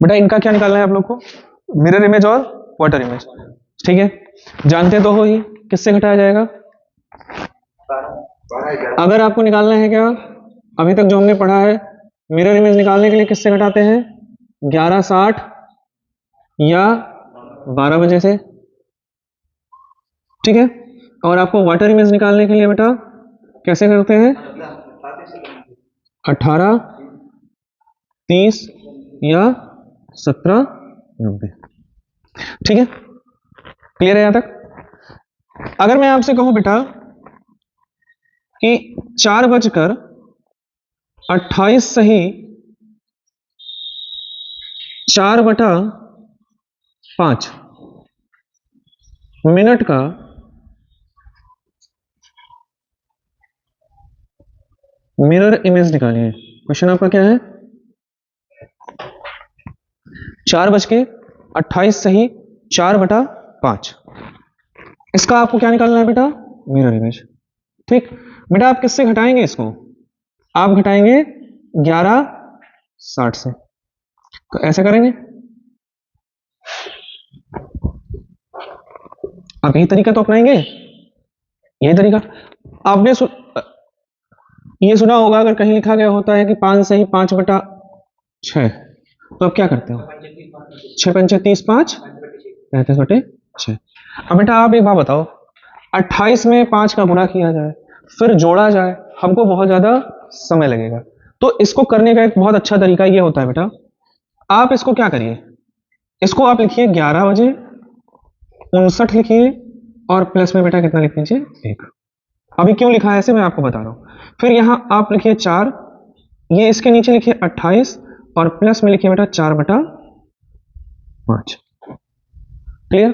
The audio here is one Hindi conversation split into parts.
बेटा इनका क्या निकालना है आप लोग को, मिरर इमेज और वाटर इमेज, ठीक है। जानते तो हो ही, किससे घटाया जाएगा। अगर आपको निकालना है क्या, अभी तक जो हमने पढ़ा है, मिरर इमेज निकालने के लिए किससे घटाते हैं, 11:60 या 12 बजे से, ठीक है। और आपको वाटर इमेज निकालने के लिए बेटा कैसे करते हैं, 18, 30 या 17:90, ठीक है। क्लियर है यहां तक। अगर मैं आपसे कहूं बेटा कि 4:28 सही 4/5 मिनट का मिरर इमेज निकालिए। क्वेश्चन आपका क्या है, 4:28 सही 4/5, इसका आपको क्या निकालना है बेटा, मिरर इमेज, ठीक। बेटा आप किससे घटाएंगे इसको, आप घटाएंगे 11:60 से, तो ऐसे करेंगे। आप यही तरीका तो अपनाएंगे, यही तरीका। आपने ये सुना होगा अगर कहीं लिखा गया होता है कि 5 सही 5/6, तो आप क्या करते हो, 6×5 30, 5 35/6। अब बेटा आप एक बात बताओ, 28 में 5 का गुणा किया जाए फिर जोड़ा जाए, हमको बहुत ज्यादा समय लगेगा। तो इसको करने का एक बहुत अच्छा तरीका ये होता है बेटा, आप इसको क्या करिए, इसको आप लिखिए 11:59 लिखिए और प्लस में बेटा कितना लिख लीजिए 1। अभी क्यों लिखा है ऐसे मैं आपको बता रहा हूं। फिर यहां आप लिखिए 4, ये इसके नीचे लिखिए 28 और प्लस में लिखिए बेटा 4/5। क्लियर।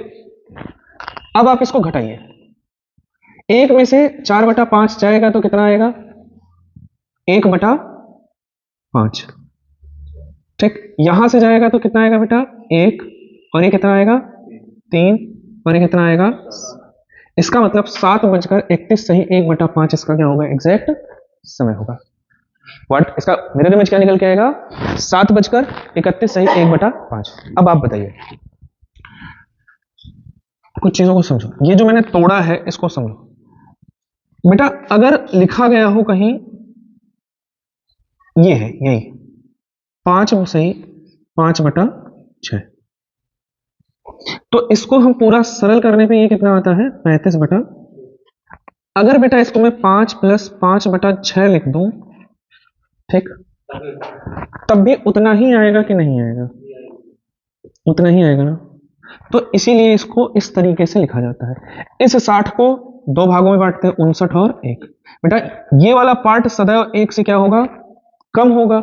अब आप इसको घटाइए, 1 में से 4/5 जाएगा तो कितना आएगा, 1/5, ठीक। यहां से जाएगा तो कितना आएगा बेटा 1, और ये कितना आएगा 3, और ये कितना आएगा, इसका मतलब 7:31 सही 1/5 इसका क्या होगा, एग्जैक्ट समय होगा। व्हाट, इसका मिरर इमेज क्या निकल के आएगा, 7:31 सही 1/5। अब आप बताइए, कुछ चीजों को समझो, ये जो मैंने तोड़ा है इसको समझो बेटा। अगर लिखा गया हो कहीं ये है यही 5 सही 5/6, तो इसको हम पूरा सरल करने पे ये कितना आता है 35 अगर बेटा इसको मैं 5 + 5/6 लिख दूं, ठीक, तब भी उतना ही आएगा कि नहीं आएगा, उतना ही आएगा ना। तो इसीलिए इसको इस तरीके से लिखा जाता है। इस 60 को 2 भागों में बांटते हैं, 59 और 1। बेटा ये वाला पार्ट सदैव 1 से क्या होगा, कम होगा,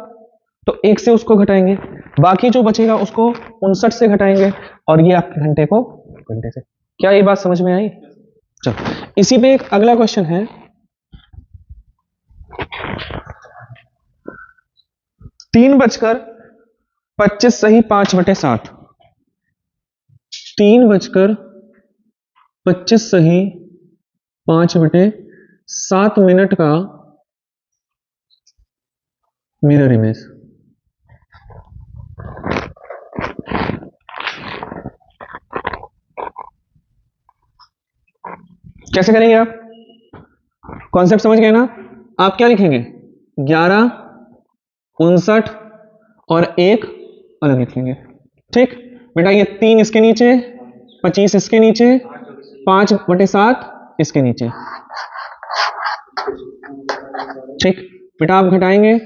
तो 1 से उसको घटाएंगे, बाकी जो बचेगा उसको 59 से घटाएंगे, और ये आपके घंटे को घंटे से। क्या ये बात समझ में आई। चलो इसी पे एक अगला क्वेश्चन है, 3:25 सही 5/7, 3:25 सही 5/7 मिनट का मिरर इमेज। कैसे करेंगे आप, कॉन्सेप्ट समझ गए ना। आप क्या लिखेंगे, 11, 59 और 1 अलग लिखेंगे, ठीक। बेटा ये 3 इसके नीचे, 25 इसके नीचे, 5/7 इसके नीचे, ठीक। बेटा आप घटाएंगे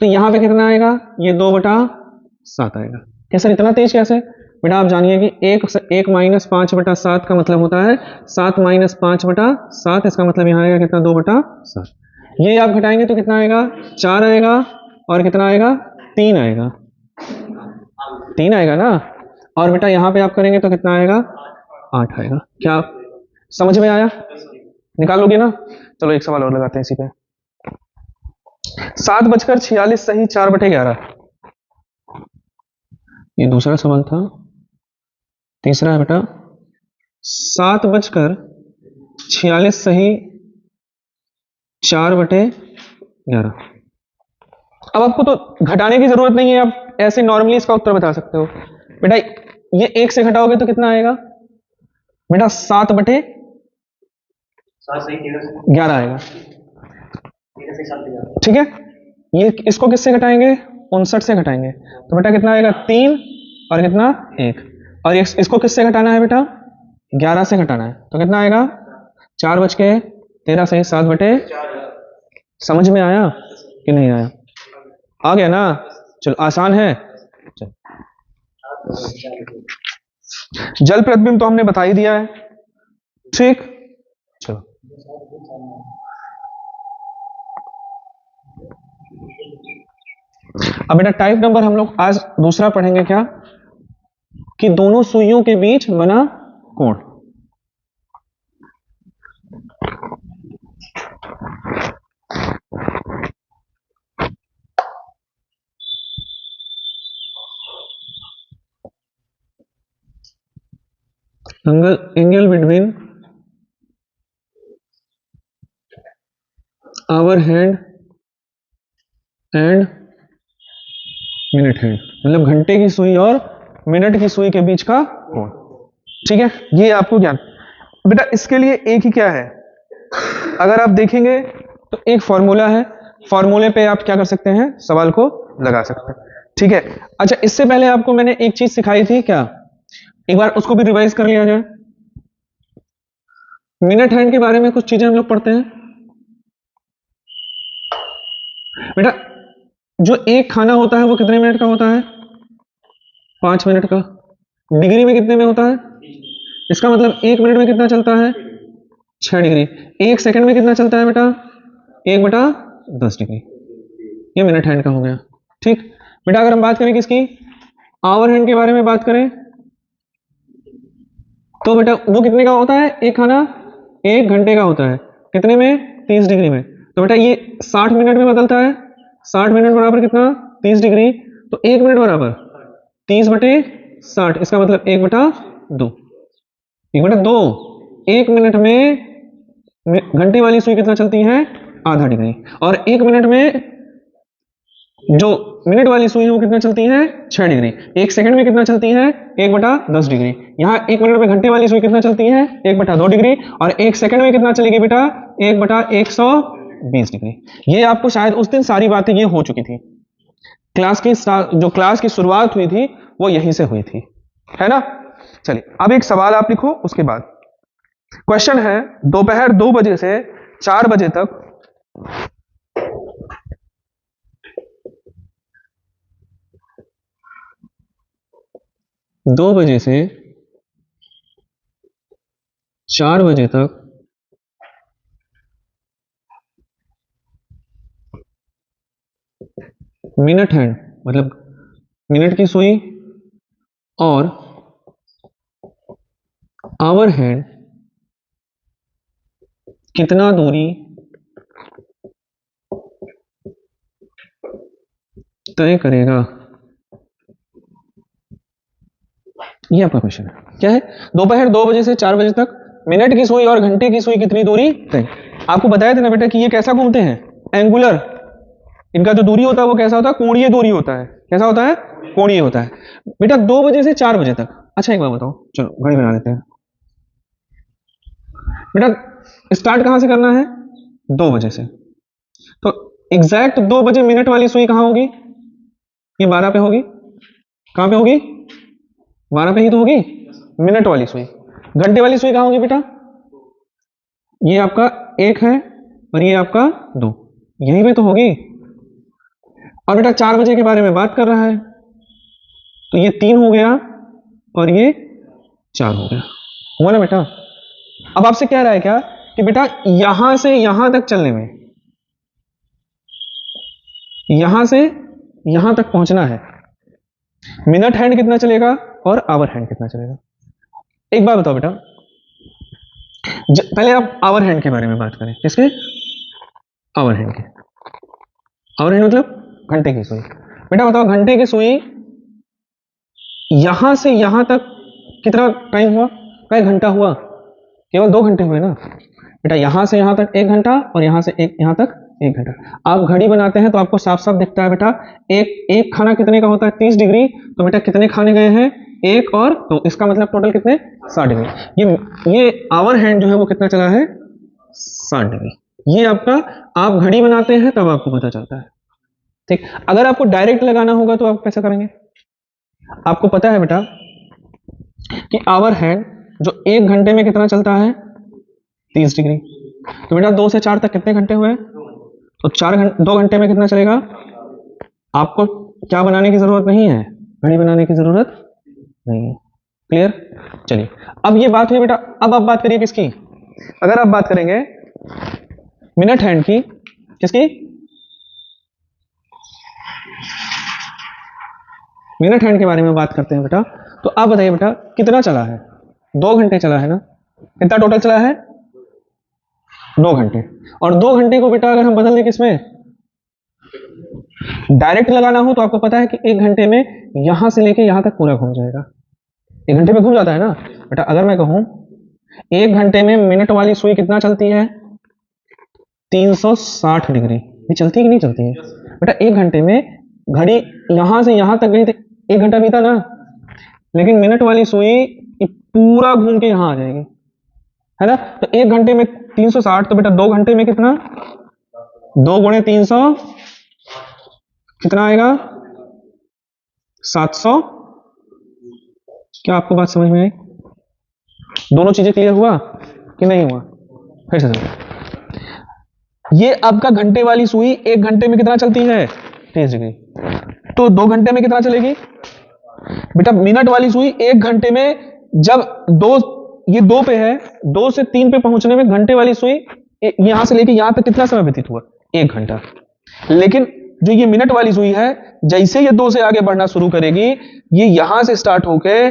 तो यहां पे कितना आएगा, ये 2/7 आएगा। कैसे, इतना तेज कैसे। बेटा आप जानिए कि 1 -5/7 का मतलब होता है 7 - 5/7, इसका मतलब यहाँ आएगा कितना 2/7। ये आप घटाएंगे तो कितना आएगा 4 आएगा, और कितना आएगा 3 आएगा, 3 आएगा ना। और बेटा यहाँ पे आप करेंगे तो कितना आएगा 8 आएगा। क्या आप समझ में आया, निकाल लोगे ना। चलो एक सवाल और लगाते हैं इसी पे, 7:46 सही 4/11, ये दूसरा सवाल था। तीसरा है बेटा 7:46 सही 4/11। अब आपको तो घटाने की जरूरत नहीं है, आप ऐसे नॉर्मली इसका उत्तर बता सकते हो बेटा। ये 1 से घटाओगे तो कितना आएगा बेटा? 7/11 आएगा। ठीक है, ये इसको किससे घटाएंगे? 59 से घटाएंगे तो बेटा कितना आएगा? 3 और कितना? 1। और इसको किससे घटाना है बेटा? 11 से घटाना है तो कितना आएगा? 4/13 से 7/। समझ में आया कि नहीं आया? आ गया ना? चलो आसान है। चलो जल प्रतिबिंब तो हमने बता ही दिया है। ठीक, चलो अब बेटा टाइप नंबर हम लोग आज दूसरा पढ़ेंगे क्या? कि दोनों सुइयों के बीच बना कोण। Angle between hour hand and minute hand, मतलब घंटे की सुई और मिनट की सुई के बीच का कोण। ठीक है, ये आपको ज्ञान। बेटा इसके लिए एक ही क्या है, अगर आप देखेंगे तो एक फॉर्मूला है, फॉर्मूले पे आप क्या कर सकते हैं? सवाल को लगा सकते हैं। ठीक है, अच्छा इससे पहले आपको मैंने एक चीज सिखाई थी क्या? एक बार उसको भी रिवाइज कर लिया जाए। मिनट हैंड के बारे में कुछ चीजें हम लोग पढ़ते हैं बेटा। जो एक खाना होता है वो कितने मिनट का होता है? 5 मिनट का। डिग्री में कितने में होता है? इसका मतलब 1 मिनट में कितना चलता है? 6 डिग्री। 1 सेकंड में कितना चलता है बेटा? 1/10 डिग्री। ये मिनट हैंड का हो गया। ठीक बेटा, अगर हम बात करें किसकी? आवर हैंड के बारे में बात करें तो बेटा वो कितने का होता है? एक खाना 1 घंटे का होता है। कितने में? 30 डिग्री में। तो बेटा ये 60 मिनट में बदलता है। 60 मिनट बराबर कितना? 30 डिग्री। तो 1 मिनट बराबर 30/60। इसका मतलब 1/2। 1/2। 1 मिनट में घंटे वाली सुई कितना चलती है? आधा डिग्री। और 1 मिनट में जो मिनट वाली सुई है वो कितना चलती है? 6 डिग्री। 1 सेकंड में कितना चलती है? 1/10 डिग्री। यहाँ 1 मिनट में घंटे वाली सुई कितना चलती है? 1/2 डिग्री। और 1 सेकंड में कितना चलेगी बेटा? 1/120 डिग्री। ये आपको शायद उस दिन सारी बातें ये हो चुकी थी। जो क्लास की शुरुआत हुई थी वो यहीं से हुई थी, है ना? चलिए अब एक सवाल आप लिखो, उसके बाद क्वेश्चन है दोपहर 2 बजे से 4 बजे तक दो बजे से 4 बजे तक मिनट हैंड, मतलब मिनट की सुई और आवर हैंड कितना दूरी तय करेगा? ये आपका क्वेश्चन है। क्या है? दोपहर 2 बजे से 4 बजे तक मिनट की सुई और घंटे की सुई कितनी दूरी तय। आपको बताया था ना बेटा कि ये कैसा घूमते हैं? एंगुलर। इनका जो दूरी होता है वो कैसा होता है? कोणीय दूरी होता है। कैसा होता है? कोणीय होता है बेटा। 2 बजे से 4 बजे तक। अच्छा एक बात बताओ, चलो घड़ी बना देते हैं बेटा। स्टार्ट कहां से करना है? 2 बजे से। तो एग्जैक्ट 2 बजे मिनट वाली सुई कहां होगी? ये 12 पे होगी। कहां पे होगी? 12 पे ही तो होगी मिनट वाली सुई। घंटे वाली सुई कहां होगी बेटा? ये आपका 1 है और ये आपका 2, यहीं पे तो होगी। और बेटा 4 बजे के बारे में बात कर रहा है तो ये 3 हो गया और ये 4 हो गया। हुआ ना बेटा? अब आपसे कह रहा है क्या कि बेटा यहां से यहां तक चलने में, यहां से यहां तक पहुंचना है, मिनट हैंड कितना चलेगा और आवर हैंड कितना चलेगा? एक बात बताओ बेटा, पहले आप आवर हैंड के बारे में बात करें। किसके? आवर हैंड के। आवर हैंड मतलब घंटे की सुई। बेटा बताओ घंटे की सुई यहां से यहां तक कितना टाइम हुआ? कई घंटा हुआ? केवल 2 घंटे हुए ना बेटा। यहां से यहां तक 1 घंटा और यहां से यहां तक 1 घंटा। आप घड़ी बनाते हैं तो आपको साफ साफ दिखता है बेटा, एक खाना कितने का होता है, 30 डिग्री। तो बेटा कितने खाने गए हैं, 1 और 2, इसका मतलब टोटल कितने, 60 डिग्री। ये आवर हैंड जो है वो कितना चला है, 60 डिग्री। ये आपका, आप घड़ी बनाते हैं तब आपको पता चलता है। ठीक, अगर आपको डायरेक्ट लगाना होगा तो आप कैसे करेंगे। आपको पता है बेटा कि आवर हैंड जो 1 घंटे में कितना चलता है, 30 डिग्री। तो बेटा 2 से 4 तक कितने घंटे हुए, तो 2 घंटे में कितना चलेगा। आपको क्या बनाने की जरूरत नहीं है, घड़ी बनाने की जरूरत नहीं है। क्लियर। चलिए अब ये बात हुई बेटा, अब आप बात करिए किसकी, अगर आप बात करेंगे मिनट हैंड की, किसकी, मिनट हैंड के बारे में बात करते हैं बेटा। तो आप बताइए बेटा कितना चला है, 2 घंटे चला है ना, कितना टोटल चला है, 2 घंटे। और 2 घंटे को बेटा अगर हम बदल दें किसमें, डायरेक्ट लगाना हो तो आपको पता है कि 1 घंटे में यहां से लेके यहां तक पूरा घूम जाएगा, 1 घंटे में घूम जाता है ना बेटा। अगर मैं कहूं 1 घंटे में मिनट वाली सुई कितना चलती है, 360 डिग्री। ये चलती है कि नहीं चलती है बेटा। 1 घंटे में घड़ी यहां से यहां तक गई थी, 1 घंटा बीता ना, लेकिन मिनट वाली सुई पूरा घूम के यहां आ जाएगी, है ना। तो 1 घंटे में 360, तो बेटा 2 घंटे में कितना, 2 गुणे 300 कितना आएगा, 700। क्या आपको बात समझ में आई, दोनों चीजें क्लियर हुआ कि नहीं हुआ, फिर से ये आपका घंटे वाली सुई 1 घंटे में कितना चलती है, 30 डिग्री। तो 2 घंटे में कितना चलेगी बेटा, मिनट वाली सुई 1 घंटे में, जब ये 2 पे है, 2 से 3 पे पहुंचने में घंटे वाली सुई यहां से लेके यहां तक कितना समय व्यतीत हुआ, 1 घंटा। लेकिन जो ये मिनट वाली सुई है, जैसे ये 2 से आगे बढ़ना शुरू करेगी, ये यहां से स्टार्ट होके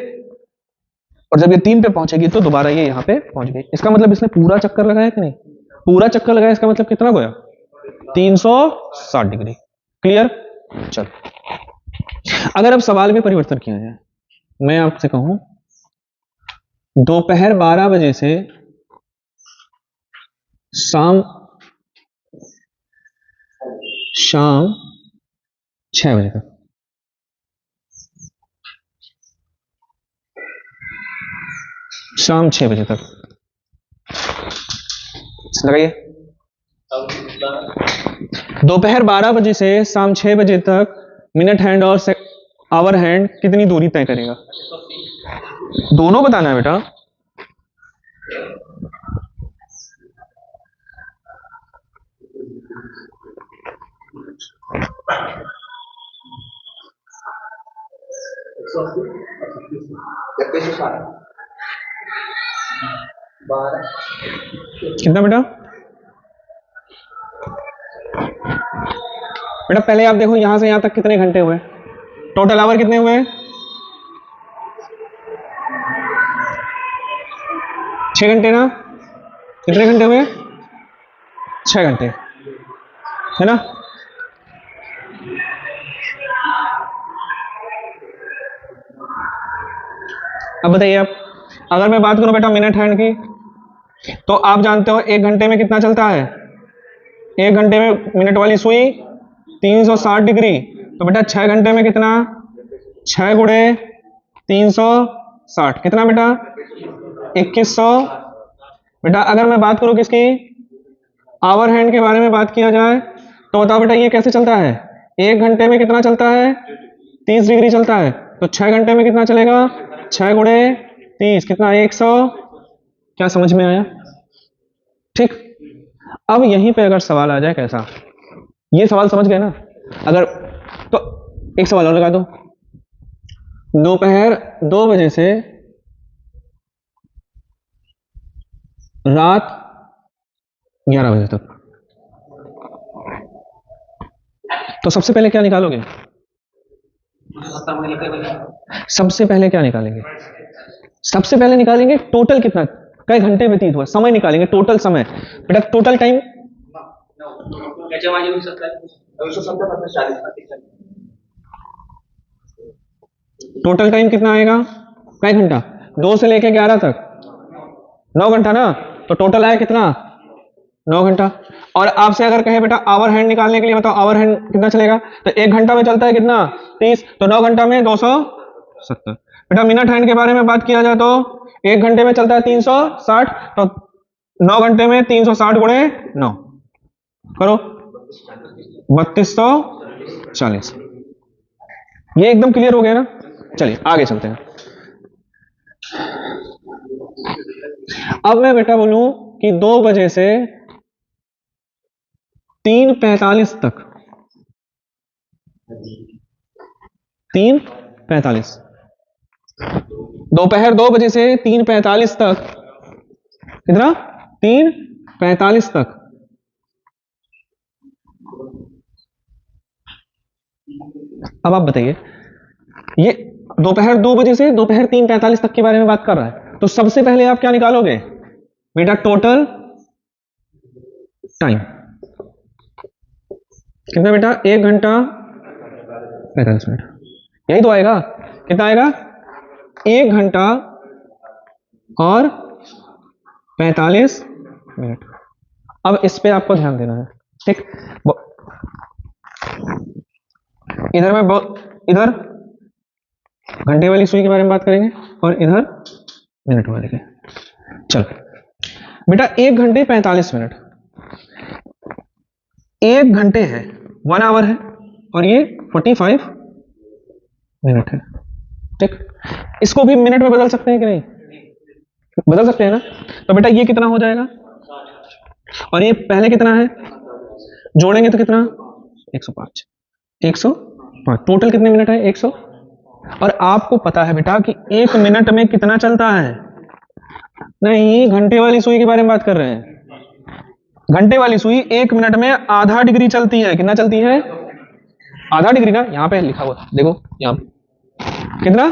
और जब ये 3 पे पहुंचेगी तो दोबारा ये यहां पे पहुंच गई। इसका मतलब इसने पूरा चक्कर लगाया कि नहीं, पूरा चक्कर लगाया, इसका मतलब कितना गया, 360 डिग्री। क्लियर। चलो अगर अब सवाल में परिवर्तन किया जाए, मैं आपसे कहूं दोपहर 12 बजे से शाम 6 बजे तक, शाम 6 बजे तक लगाइए। दोपहर 12 बजे से शाम 6 बजे तक मिनट हैंड और आवर हैंड कितनी दूरी तय करेगा, दोनों बताना है बेटा। कितना बेटा, बेटा पहले आप देखो यहां से यहां तक कितने घंटे हुए, टोटल आवर कितने हुए, 6 घंटे ना, कितने घंटे हुए, 6 घंटे, है ना। अब बताइए आप, अगर मैं बात करूं बेटा मिनट हैंड की, तो आप जानते हो 1 घंटे में कितना चलता है, 1 घंटे में मिनट वाली सुई 360 डिग्री। तो बेटा 6 घंटे में कितना, 6 गुणे 360 कितना बेटा, 2100। बेटा अगर मैं बात करूं किसकी, आवर हैंड के बारे में बात किया जाए, तो बताओ बेटा ये कैसे चलता है, 1 घंटे में कितना चलता है, 30 डिग्री चलता है। तो 6 घंटे में कितना चलेगा, 6 गुणे 30 कितना, 100। क्या समझ में आया, ठीक। अब यहीं पे अगर सवाल आ जाए कैसा, ये सवाल समझ गए ना, अगर तो एक सवाल और लगा दो, दोपहर 2 बजे से रात 11 बजे तक, तो सबसे पहले क्या निकालोगे, सबसे पहले क्या निकालेंगे, सबसे पहले निकालेंगे टोटल कितना, कई घंटे व्यतीत हुआ, समय निकालेंगे, टोटल समय। बेटा टोटल टाइम, टोटल टाइम कितना आएगा, कई घंटा, 2 से लेके 11 तक 9 घंटा ना। तो टोटल आया कितना, 9 घंटा। और आपसे अगर कहे बेटा आवर हैंड निकालने के लिए बताओ आवर हैंड कितना चलेगा, तो 1 घंटा में चलता है कितना 30, तो 9 घंटा में 270। बेटा मिनट हैंड के बारे में बात किया जाए तो 1 घंटे में चलता है 360, तो 9 घंटे में 360 गुणे 9 करो 3240। ये एकदम क्लियर हो गया ना। चलिए आगे चलते हैं। अब मैं बेटा बोलूं कि 2 बजे से 3:45 तक, 3:45 दोपहर 2 बजे से 3:45 तक, कितना 3:45 तक अब आप बताइए, ये दोपहर 2 बजे से दोपहर 3:45 तक के बारे में बात कर रहा है, तो सबसे पहले आप क्या निकालोगे बेटा, टोटल टाइम कितना बेटा, 1 घंटा 45 मिनट, यही तो आएगा। कितना आएगा, 1 घंटा और 45 मिनट। अब इस पे आपको ध्यान देना है, ठीक। इधर इधर घंटे वाली सुई के बारे में बात करेंगे और इधर मिनट वाले के। चलो बेटा 1 घंटे 45 मिनट, 1 घंटे है 1 आवर है, और ये 45 मिनट है, ठीक। इसको भी मिनट में बदल सकते हैं कि नहीं, बदल सकते हैं ना। तो बेटा ये कितना हो जाएगा, और ये पहले कितना है, जोड़ेंगे तो कितना 105, 105 टोटल कितने मिनट है 100। और आपको पता है बेटा कि 1 मिनट में कितना चलता है, नहीं घंटे वाली सुई के बारे में बात कर रहे हैं। घंटे वाली सुई 1 मिनट में आधा डिग्री चलती है, कितना चलती है, आधा डिग्री ना, यहां पे लिखा हुआ देखो, यहां कितना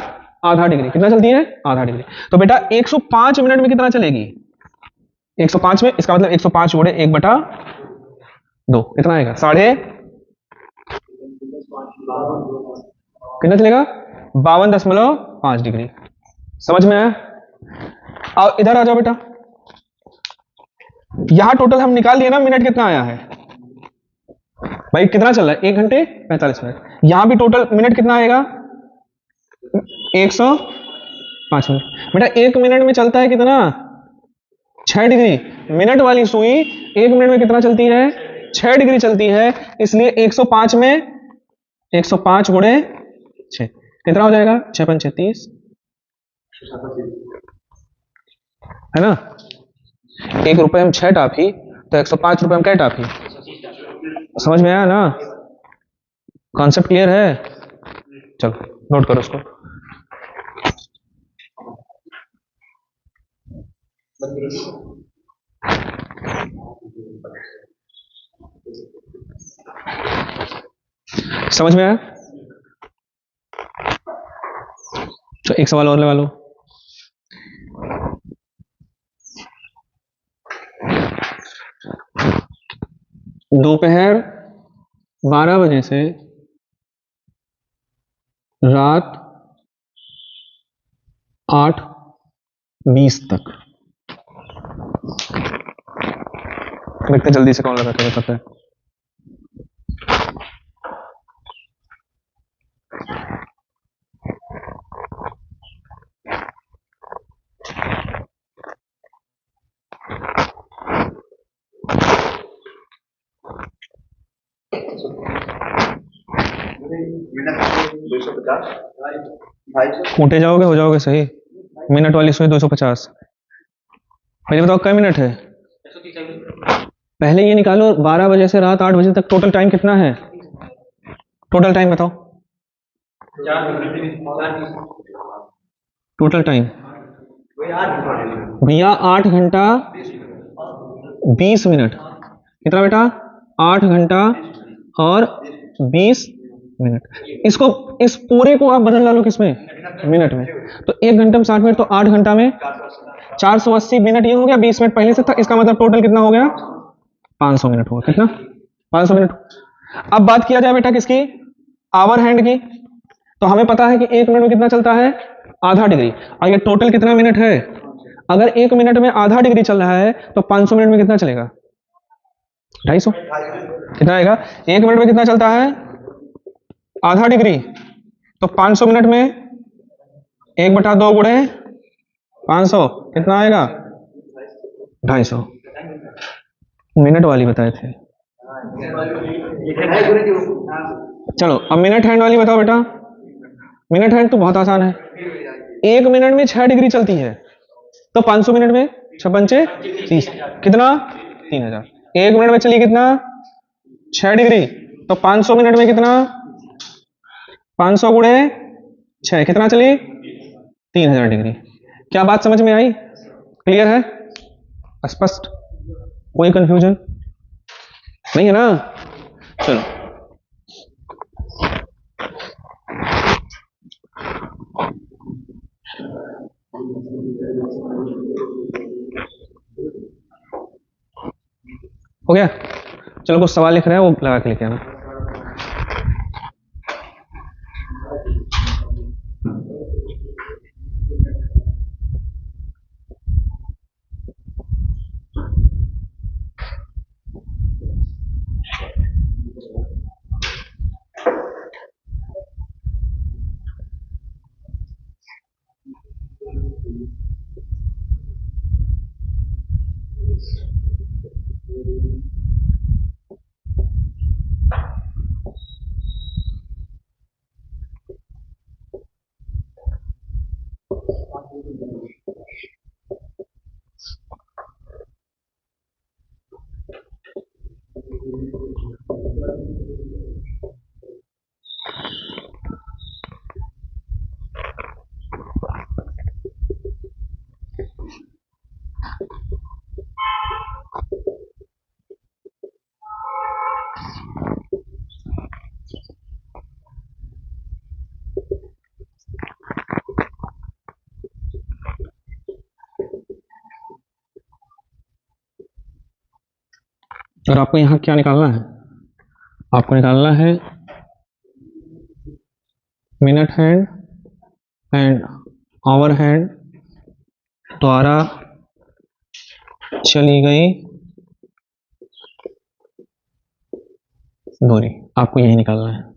आधा डिग्री, कितना चलती है आधा डिग्री। तो बेटा 105 मिनट में कितना चलेगी, 105 में, इसका मतलब 105 जोड़े 1/2 कितना आएगा, साढ़े कितना चलेगा 52.5 डिग्री। समझ में आया। अब इधर आ जाओ बेटा, यहां टोटल हम निकाल लिए ना, मिनट कितना आया है भाई, कितना चल रहा है 1 घंटे 45 मिनट। यहां भी टोटल मिनट कितना आएगा 105 मिनट। बेटा 1 मिनट में चलता है कितना 6 डिग्री, मिनट वाली सुई 1 मिनट में कितना चलती है 6 डिग्री चलती है, इसलिए 105 में 105 गुणे 6 कितना हो जाएगा 6 × 5 = 30 है ना। 1 रुपए में 6 टाफी, तो 105 रुपए में क्या टाफी, समझ में आया ना, कॉन्सेप्ट क्लियर है। चलो नोट करो उसको। समझ में आया। तो एक सवाल और लगा लो। दोपहर 12 बजे से रात 8:20 तक, देखते जल्दी से कौन लगा के बताता है। ऊँटे जाओगे हो जाओगे सही, मिनट वाली सुई 250। पहले बताओ क्या मिनट है, पहले ये निकालो 12 बजे से रात 8 बजे तक टोटल टाइम कितना है, टोटल टाइम बताओ, टोटल टाइम भैया 8 घंटा 20 मिनट, कितना बेटा 8 घंटा और 20 मिनट। इसको इस पूरे को आप बदल डालो किसमें, मिनट में। तो 1 घंटे में 60 मिनट, तो 8 घंटा में 480 मिनट, ये हो गया 20 मिनट पहले से था, इसका मतलब टोटल कितना हो गया 500 मिनट होगा, कितना 500 मिनट। अब बात किया जाए बेटा किसकी, आवर हैंड की, तो हमें पता है कि 1 मिनट में कितना चलता है आधा डिग्री, और ये टोटल कितना मिनट है, अगर 1 मिनट में आधा डिग्री चल रहा है तो 500 मिनट में कितना चलेगा 250 कितना आएगा? 1 मिनट में कितना चलता है? आधा डिग्री। तो 500 मिनट में 1/2 गुणे 500 कितना आएगा? 250। मिनट वाली बताए थे। चलो अब मिनट हैंड वाली बताओ बेटा। मिनट हैंड तो बहुत आसान है। 1 मिनट में 6 डिग्री चलती है, तो 500 मिनट में 6 पंचे 30 कितना? 3000। 1 मिनट में चली कितना? 6 डिग्री। तो 500 मिनट में कितना? 500 गुणे 6 कितना चली? 3000 डिग्री। क्या बात समझ में आई? क्लियर है? स्पष्ट? कोई कंफ्यूजन नहीं है ना? चलो हो गया? चलो कुछ सवाल लिख रहे हैं वो लगा के लेके आना। और आपको यहाँ क्या निकालना है? आपको निकालना है minute hand and hour hand द्वारा चली गई दूरी। आपको यही निकालना है।